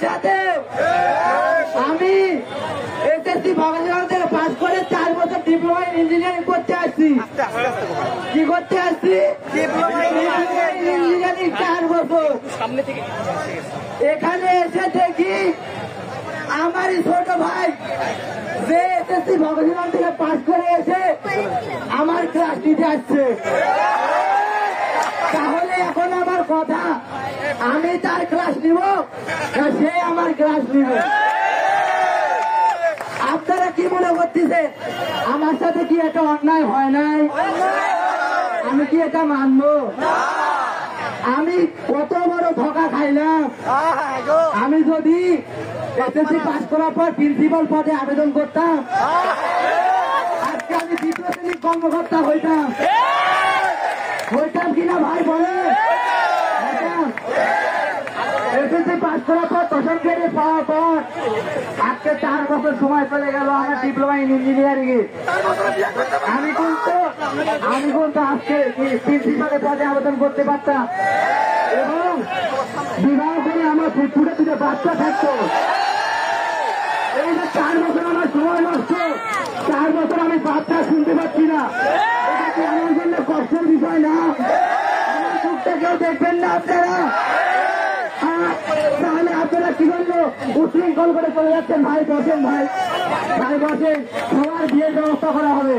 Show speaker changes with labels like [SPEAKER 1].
[SPEAKER 1] সাথে আমি এসএসসি ভগবান থেকে পাস করে 4 বছর ডিপ্লোমা ইন ইঞ্জিনিয়ারিং করতে আসছি। কি করতে আসছি? ইঞ্জিনিয়ারিং 4 বছর। এখানে এসে দেখি আমারই ছোট ভাই যে এসএসসি ভগবান থেকে পাস করে এসে আমার ক্লাস নিতে আসছে। তাহলে এখন আমার কথা, আমি তার ক্লাস নিব না সে আমার ক্লাস নিব? আপনারা কি মনে করতেছে আমার সাথে কি একটা অন্যায় হয় নাই? আমি কি এটা মানবো? আমি কত বড় ধোঁকা খাইলাম। আমি যদি এসএসসি পাস করার পর প্রিন্সিপাল পদে আবেদন করতাম, আজকে আমি 2য় শ্রেণীর কর্মকর্তা হইতাম কিনা ভাই বলে? এসএসসি পাস করার পর 10ম গ্রেডে পাওয়ার পর আজকে 4 বছর সময় চলে গেল আমার ডিপ্লোমা ইন ইঞ্জিনিয়ারিং এ। আমি কিন্তু আজকে প্রিন্সিপালের পদে আবেদন করতে পারতাম এবং বিবাহ করে আমার ফুটফুটে 2টা বাচ্চা থাকতো। এই যে 4 বছর আমার সময় নষ্ট, 4 বছর আমি বাচ্চা শুনতে পাচ্ছি না, এটা কি আমার জন্য কষ্টের বিষয় না? আমার সুখটা কেউ দেখবেন না আপনারা? তাহলে আপনারা কি করলো উশৃঙ্খল করে চলে যাচ্ছেন? ভাই বসেন, ভাই বসেন, সবার বিয়ের ব্যবস্থা করা হবে।